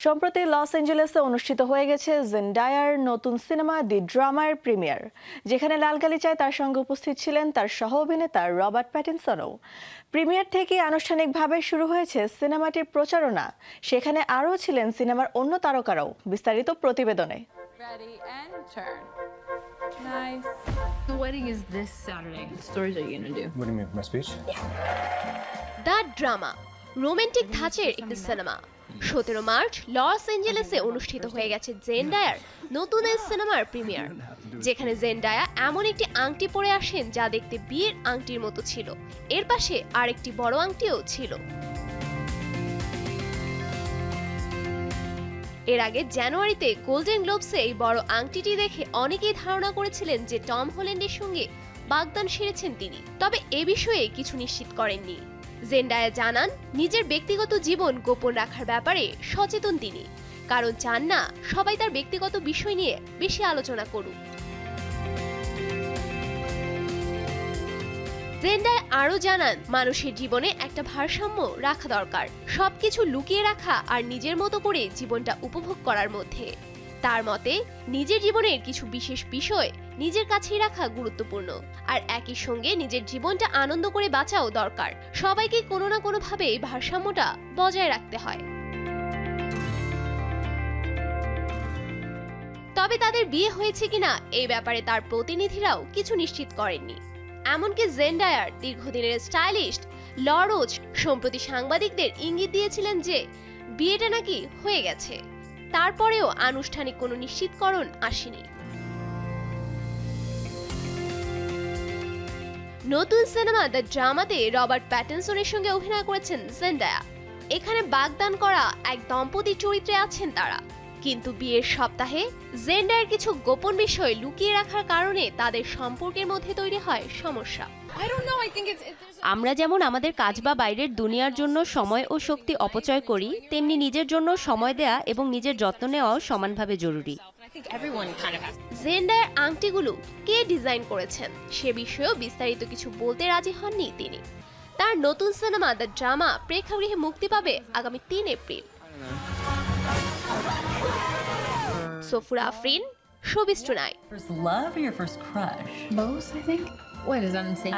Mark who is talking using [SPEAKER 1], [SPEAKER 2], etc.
[SPEAKER 1] সম্প্রতি লস অ্যাঞ্জেলেসে অনুষ্ঠিত হয়ে গেছে জেন্ডায়ার নতুন সিনেমা দি ড্রামার প্রিমিয়ার, যেখানে লাল গালিচায় তার সঙ্গে উপস্থিত ছিলেন তার সহ অভিনেতা রবার্ট প্যাটিনসনও। প্রিমিয়ার থেকে আনুষ্ঠানিকভাবে শুরু হয়েছে সিনেমাটির প্রচারণা। সেখানে আরও ছিলেন সিনেমার অন্য তারকারাও। বিস্তারিত প্রতিবেদনে।
[SPEAKER 2] Ready and turn. Nice.
[SPEAKER 3] The wedding is this Saturday. What stories are you gonna do?
[SPEAKER 4] What do you mean, my speech?
[SPEAKER 5] The drama romantic ধাঁচের একটি সিনেমা 17 মার্চ লস অ্যাঞ্জেলেসে অনুষ্ঠিত হয়ে গেছে জেন্ডায়ার নতুন এই সিনেমার প্রিমিয়ার, যেখানে জেন্ডায়া এমন একটি আংটি পরে আসেন যা দেখতে বিয়ের আংটির মতো ছিল। এর পাশে আরেকটি বড় আংটিও ছিল। এর আগে জানুয়ারিতে গোল্ডেন গ্লোবসে এই বড় আংটিটি দেখে অনেকেই ধারণা করেছিলেন যে টম হল্যান্ডের সঙ্গে বাগদান সেরেছেন তিনি, তবে এ বিষয়ে কিছু নিশ্চিত করেননি। জেন্ডায়া জানান, নিজের ব্যক্তিগত জীবন গোপন রাখার ব্যাপারে সচেতন তিনি, কারণ চান না সবাই তার ব্যক্তিগত বিষয় নিয়ে বেশি আলোচনা করুক। জেন্ডায়া আরও জানান, মানুষের জীবনে একটা ভারসাম্য রাখা দরকার, সবকিছু লুকিয়ে রাখা আর নিজের মতো করে জীবনটা উপভোগ করার মধ্যে। তার মতে, নিজের জীবনের কিছু বিশেষ বিষয় নিজের কাছেই রাখা গুরুত্বপূর্ণ, আর একই সঙ্গে নিজের জীবনটা আনন্দ করে বাঁচাও দরকার। সবাইকে কোনো না কোনোভাবে এই ভারসাম্যটা বজায় রাখতে হয়। তবে তাদের বিয়ে হয়েছে কিনা এই ব্যাপারে তার প্রতিনিধিরাও কিছু নিশ্চিত করেননি। এমনকি জেন্ডায়ার দীর্ঘদিনের স্টাইলিস্ট লরোজ সম্প্রতি সাংবাদিকদের ইঙ্গিত দিয়েছিলেন যে বিয়েটা নাকি হয়ে গেছে। তারপরেও আনুষ্ঠানিক কোনো নিশ্চিতকরণ আসেনি। নতুন সিনেমা দ্য ড্রামাতে রবার্ট প্যাটিনসনের সঙ্গে অভিনয় করেছেন জেন্ডায়া। এখানে বাগদান করা এক দম্পতির চরিত্রে আছেন তারা, কিন্তু বিয়ের সপ্তাহে জেন্ডায়ার কিছু গোপন বিষয় লুকিয়ে রাখার কারণে তাদের সম্পর্কের মধ্যে তৈরি হয় সমস্যা।
[SPEAKER 2] I don't know. I think it's
[SPEAKER 6] আমরা যেমন আমাদের কাজ বা বাইরের দুনিয়ার জন্য সময় ও শক্তি অপচয় করি, তেমনি নিজের জন্য সময় দেয়া এবং নিজের যত্ন নেওয়াও সমানভাবে জরুরি।
[SPEAKER 2] I think everyone kind of has.
[SPEAKER 5] জেন্ডায়ার আংটিগুলো কে ডিজাইন করেছেন সে বিষয়েও বিস্তারিত কিছু বলতে রাজি হননি তিনি। তার নতুন সিনেমা দ্য ড্রামা প্রেক্ষাগৃহে মুক্তি পাবে আগামী 3 April. Safura Afrin, showbiz tonight.
[SPEAKER 3] First love or your first crush?
[SPEAKER 2] Both, I think. What does that say?